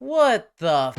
What the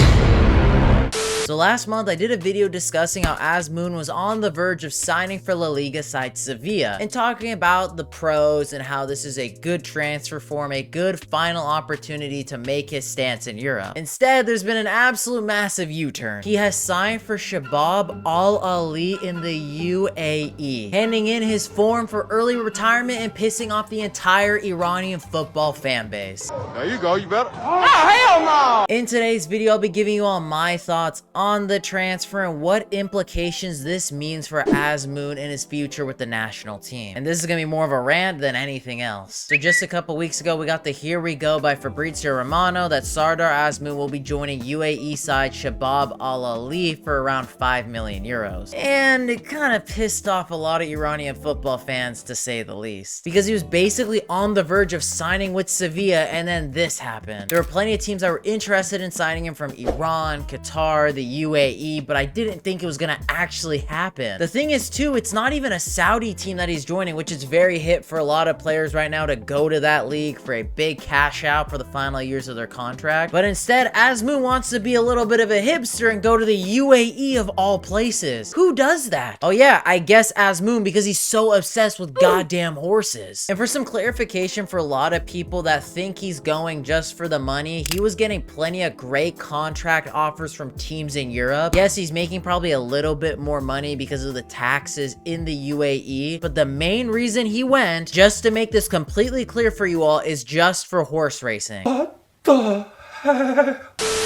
So last month I did a video discussing how Azmoun was on the verge of signing for La Liga side Sevilla and talking about the pros and how this is a good transfer for him, a good final opportunity to make his stance in Europe. Instead, there's been an absolute massive U-turn. He has signed for Shabab Ahli in the UAE, handing in his form for early retirement and pissing off the entire Iranian football fan base. There you go, you better. Oh, hell no! In today's video, I'll be giving you all my thoughts on the transfer and what implications this means for Azmoun and his future with the national team. And this is gonna be more of a rant than anything else. So just a couple weeks ago, we got the Here We Go by Fabrizio Romano that Sardar Azmoun will be joining UAE side Shabab Ahli for around 5 million euros. And it kind of pissed off a lot of Iranian football fans, to say the least, because he was basically on the verge of signing with Sevilla, and then this happened. There were plenty of teams that were interested in signing him from Iran, Qatar, the UAE, but I didn't think it was gonna actually happen. The thing is too, it's not even a Saudi team that he's joining, which is very hip for a lot of players right now to go to that league for a big cash out for the final years of their contract. But instead, Azmoun wants to be a little bit of a hipster and go to the UAE of all places. Who does that? Oh yeah, I guess Azmoun, because he's so obsessed with goddamn horses. And for some clarification for a lot of people that think he's going just for the money, he was getting plenty of great contract offers from teams in Europe. Yes, he's making probably a little bit more money because of the taxes in the UAE, but the main reason he went, just to make this completely clear for you all, is just for horse racing. What the heck?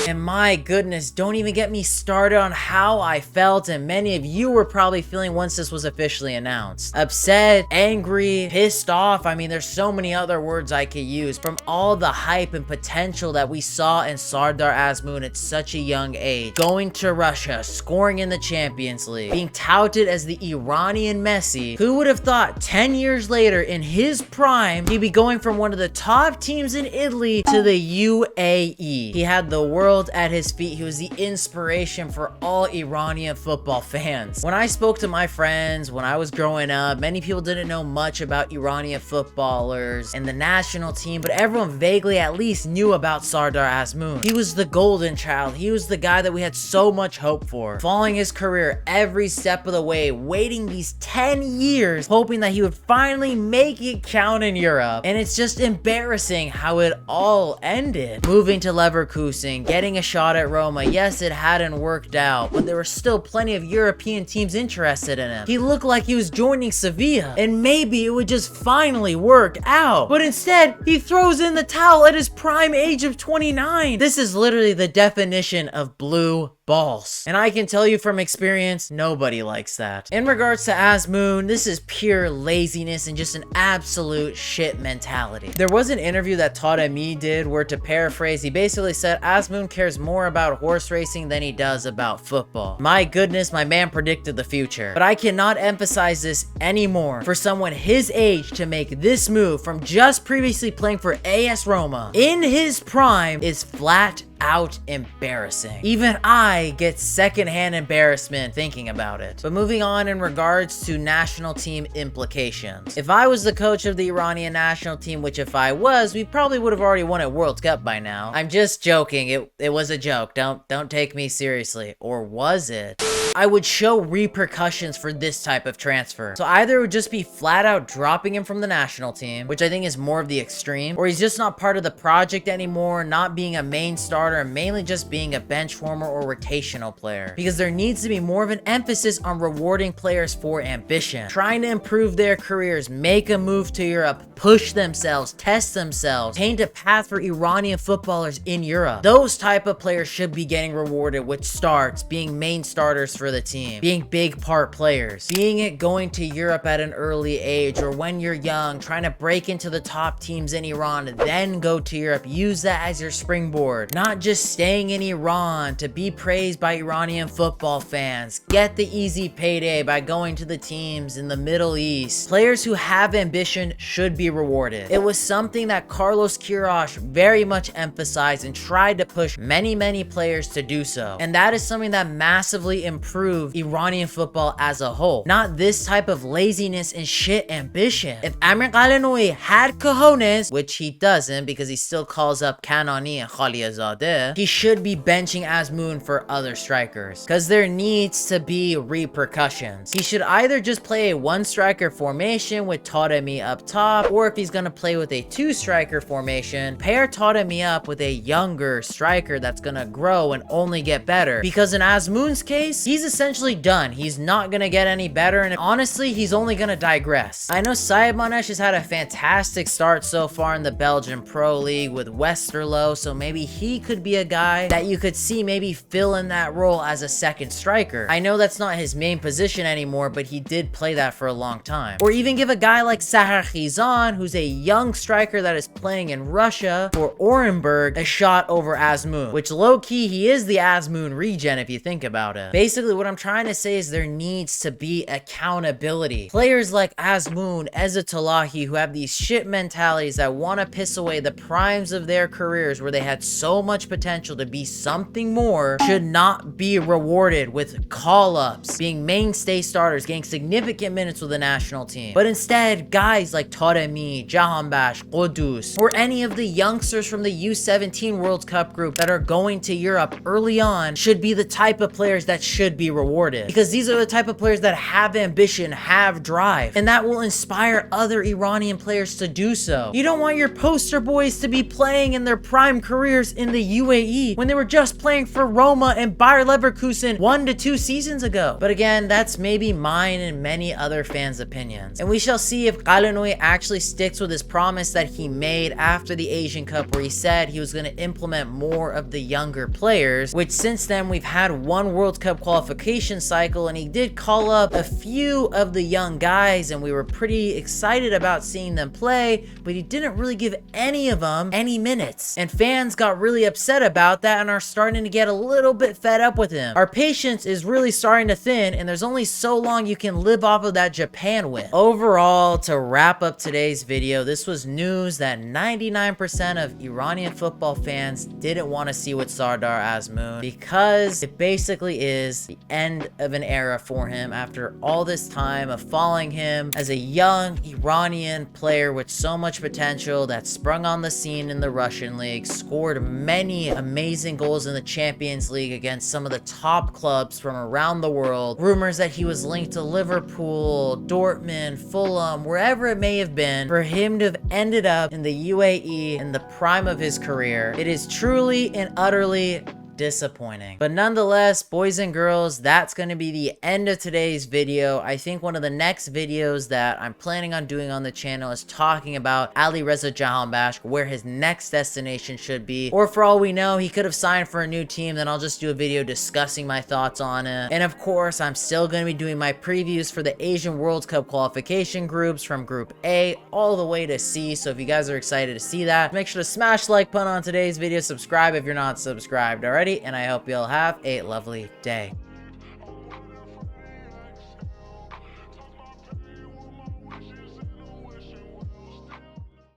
And my goodness, don't even get me started on how I felt, and many of you were probably feeling once this was officially announced. Upset, angry, pissed off. I mean, there's so many other words I could use from all the hype and potential that we saw in Sardar Azmoun at such a young age. Going to Russia, scoring in the Champions League, being touted as the Iranian Messi. Who would have thought 10 years later in his prime, he'd be going from one of the top teams in Italy to the UAE. He had the world at his feet. He was the inspiration for all Iranian football fans. When I spoke to my friends when I was growing up, many people didn't know much about Iranian footballers and the national team, but everyone vaguely at least knew about Sardar Azmoun. He was the golden child. He was the guy that we had so much hope for. Following his career every step of the way, waiting these 10 years, hoping that he would finally make it count in Europe. And it's just embarrassing how it all ended. Moving to Leverkusen, getting a shot at Roma. Yes, it hadn't worked out, but there were still plenty of European teams interested in him. He looked like he was joining Sevilla, and maybe it would just finally work out. But instead, he throws in the towel at his prime age of 29. This is literally the definition of blue balls. And I can tell you from experience, nobody likes that. In regards to Azmoun, this is pure laziness and just an absolute shit mentality. There was an interview that Ahli did where, to paraphrase, he basically said Azmoun cares more about horse racing than he does about football. My goodness, my man predicted the future. But I cannot emphasize this anymore. For someone his age to make this move from just previously playing for AS Roma in his prime is flat out embarrassing. Even I get secondhand embarrassment thinking about it. But moving on in regards to national team implications. If I was the coach of the Iranian national team, which if I was, we probably would have already won a World Cup by now. I'm just joking. It was a joke. Don't take me seriously. Or was it? I would show repercussions for this type of transfer. So either it would just be flat out dropping him from the national team, which I think is more of the extreme, or he's just not part of the project anymore, not being a main starter, and mainly just being a bench warmer or rotational player. Because there needs to be more of an emphasis on rewarding players for ambition, trying to improve their careers, make a move to Europe, push themselves, test themselves, paint a path for Iranian footballers in Europe. Those type of players should be getting rewarded with starts, being main starters for the team, being big part players, being it going to Europe at an early age or when you're young, trying to break into the top teams in Iran, then go to Europe. Use that as your springboard, not just staying in Iran to be praised by Iranian football fans. Get the easy payday by going to the teams in the Middle East. Players who have ambition should be rewarded. It was something that Carlos Queiroz very much emphasized and tried to push many players to do so. And that is something that massively improved improve Iranian football as a whole, not this type of laziness and shit ambition. If Amir Qalanoui had cojones, which he doesn't because he still calls up Kanani and Khalilzadeh, he should be benching Azmoun for other strikers because there needs to be repercussions. He should either just play a one striker formation with Taremi up top, or if he's gonna play with a two striker formation, pair Taremi up with a younger striker that's gonna grow and only get better. Because in Azmoun's case, he's essentially done. He's not gonna get any better, and honestly, he's only gonna digress. I know Saïd Manesh has had a fantastic start so far in the Belgian Pro League with Westerlo, so maybe he could be a guy that you could see maybe fill in that role as a second striker. I know that's not his main position anymore, but he did play that for a long time. Or even give a guy like Sahar Khizan, who's a young striker that is playing in Russia for Orenburg, a shot over Azmoun, which low-key, he is the Azmoun regen if you think about it. Basically, what I'm trying to say is there needs to be accountability. Players like Azmoun, Ezzatullahi, who have these shit mentalities that want to piss away the primes of their careers where they had so much potential to be something more, should not be rewarded with call-ups, being mainstay starters, getting significant minutes with the national team. But instead, guys like Taremi, Jahanbash, Qudus, or any of the youngsters from the U17 World Cup group that are going to Europe early on should be the type of players that should be rewarded. Because these are the type of players that have ambition, have drive, and that will inspire other Iranian players to do so. You don't want your poster boys to be playing in their prime careers in the UAE when they were just playing for Roma and Bayer Leverkusen 1 to 2 seasons ago. But again, that's maybe mine and many other fans' opinions. And we shall see if Qalanoui actually sticks with his promise that he made after the Asian Cup, where he said he was going to implement more of the younger players, which since then we've had one World Cup qualification cycle, and he did call up a few of the young guys and we were pretty excited about seeing them play, but he didn't really give any of them any minutes. And fans got really upset about that and are starting to get a little bit fed up with him. Our patience is really starting to thin, and there's only so long you can live off of that Japan win. Overall, to wrap up today's video, this was news that 99% of Iranian football fans didn't want to see with Sardar Azmoun, because it basically is the end of an era for him after all this time of following him as a young Iranian player with so much potential that sprung on the scene in the Russian league, scored many amazing goals in the Champions League against some of the top clubs from around the world. Rumors that he was linked to Liverpool, Dortmund, Fulham, wherever it may have been, for him to have ended up in the UAE in the prime of his career. It is truly and utterly disappointing. But nonetheless, boys and girls, that's going to be the end of today's video. I think one of the next videos that I'm planning on doing on the channel is talking about Ali Reza Jahanbash, where his next destination should be. Or for all we know, he could have signed for a new team, then I'll just do a video discussing my thoughts on it. And of course, I'm still going to be doing my previews for the Asian World Cup qualification groups from Group A all the way to C. So if you guys are excited to see that, make sure to smash the like button on today's video, subscribe if you're not subscribed already, and I hope you'll have a lovely day.